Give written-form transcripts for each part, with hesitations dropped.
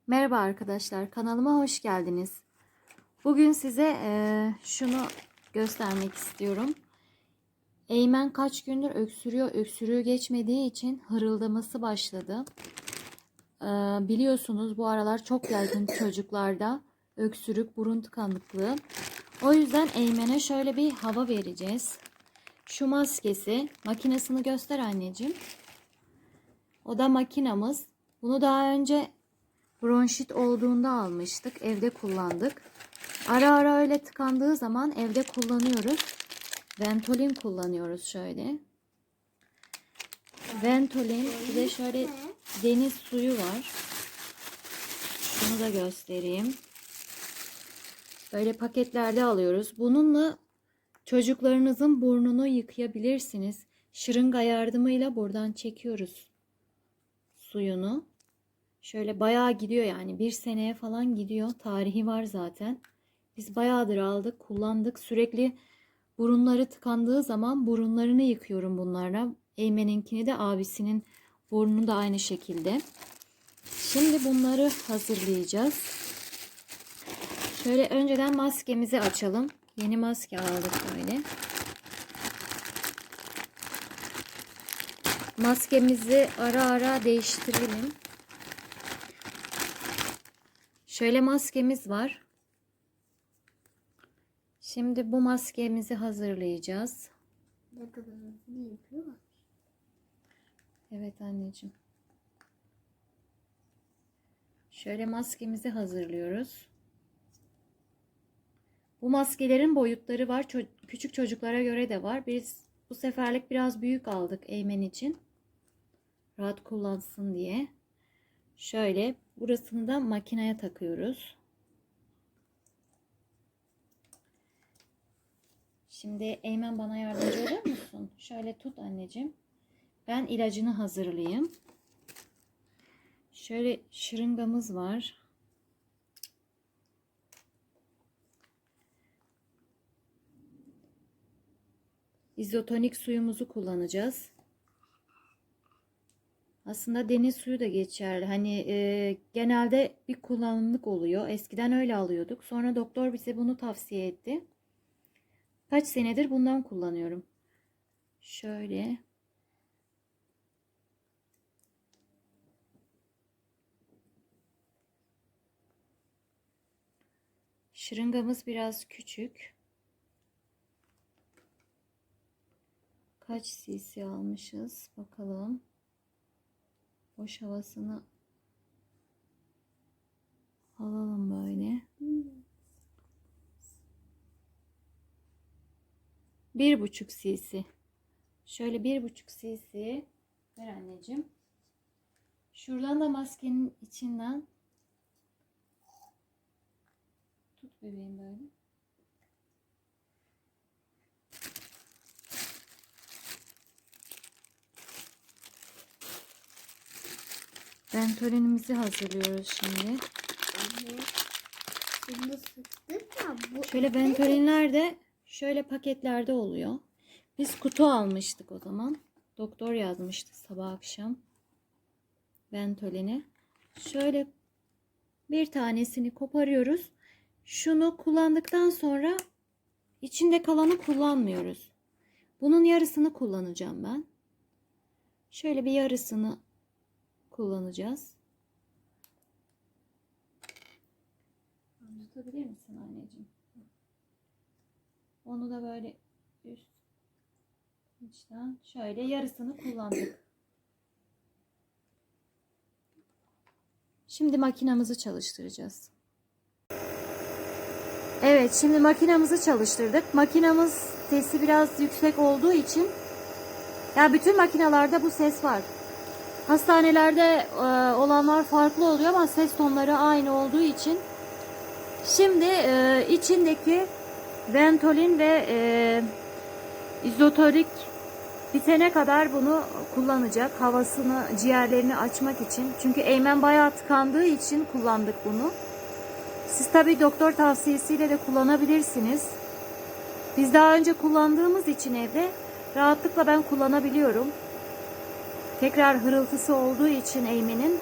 Merhaba arkadaşlar, kanalıma hoş geldiniz. Bugün size şunu göstermek istiyorum. Eymen kaç gündür öksürüyor. Öksürüğü geçmediği için hırıldaması başladı. Biliyorsunuz bu aralar çok yaygın çocuklarda öksürük, burun tıkanıklığı. O yüzden Eymen'e şöyle bir hava vereceğiz. Şu makinesini göster anneciğim. O da makinamız. Bunu daha önce bronşit olduğunda almıştık. Evde kullandık. Ara ara öyle tıkandığı zaman evde kullanıyoruz. Ventolin kullanıyoruz şöyle. Ventolin, bir de şöyle deniz suyu var. Şunu da göstereyim. Böyle paketlerde alıyoruz. Bununla çocuklarınızın burnunu yıkayabilirsiniz. Şırınga yardımıyla buradan çekiyoruz suyunu. Şöyle bayağı gidiyor, yani bir seneye falan gidiyor. Tarihi var zaten. Biz bayağıdır aldık, kullandık. Sürekli burunları tıkandığı zaman burunlarını yıkıyorum bunlarla. Eymen'inkini de, abisinin burnunu da aynı şekilde. Şimdi bunları hazırlayacağız. Şöyle önceden maskemizi açalım. Yeni maske aldık böyle. Maskemizi ara ara değiştirelim. Şöyle maskemiz var. Şimdi bu maskemizi hazırlayacağız. Ne kadar hızlı yapıyor. Evet anneciğim. Şöyle maskemizi hazırlıyoruz. Bu maskelerin boyutları var. Küçük çocuklara göre de var. Biz bu seferlik biraz büyük aldık Eymen için. Rahat kullansın diye. Şöyle burasını da makineye takıyoruz. Şimdi Eymen, bana yardımcı olur musun? Şöyle tut anneciğim. Ben ilacını hazırlayayım. Şöyle şırıngamız var. İzotonik suyumuzu kullanacağız. Aslında deniz suyu da geçerli. Hani genelde bir kullanımlık oluyor. Eskiden öyle alıyorduk. Sonra doktor bize bunu tavsiye etti. Kaç senedir bundan kullanıyorum. Şöyle. Şırıngamız biraz küçük. Kaç cc almışız? Bakalım. Boş havasını alalım böyle. 1,5 cc. Şöyle 1,5 cc. Ver anneciğim. Şuradan da maskenin içinden tut bebeğim böyle. Ventolinimizi hazırlıyoruz şimdi. Şimdi sıktık ya. Şöyle ventolinler de şöyle paketlerde oluyor. Biz kutu almıştık o zaman. Doktor yazmıştı sabah akşam Ventolini. Şöyle bir tanesini koparıyoruz. Şunu kullandıktan sonra içinde kalanı kullanmıyoruz. Bunun yarısını kullanacağım ben. Şöyle bir yarısını kullanacağız. Tutabilir misin anneciğim? Onu da böyle içten şöyle yarısını kullandık. Şimdi makinamızı çalıştıracağız. Evet, şimdi makinamızı çalıştırdık. Makinamız sesi biraz yüksek olduğu için, ya bütün makinalarda bu ses var. Hastanelerde olanlar farklı oluyor ama ses tonları aynı olduğu için. Şimdi içindeki Ventolin ve izotonik bitene kadar bunu kullanacak. Havasını, ciğerlerini açmak için. Çünkü Eymen bayağı tıkandığı için kullandık bunu. Siz tabii doktor tavsiyesiyle de kullanabilirsiniz. Biz daha önce kullandığımız için evde rahatlıkla ben kullanabiliyorum. Tekrar hırıltısı olduğu için Eymen'in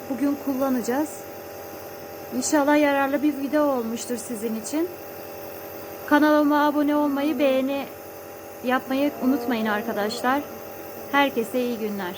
bugün kullanacağız. İnşallah yararlı bir video olmuştur sizin için. Kanalıma abone olmayı, beğeni yapmayı unutmayın arkadaşlar. Herkese iyi günler.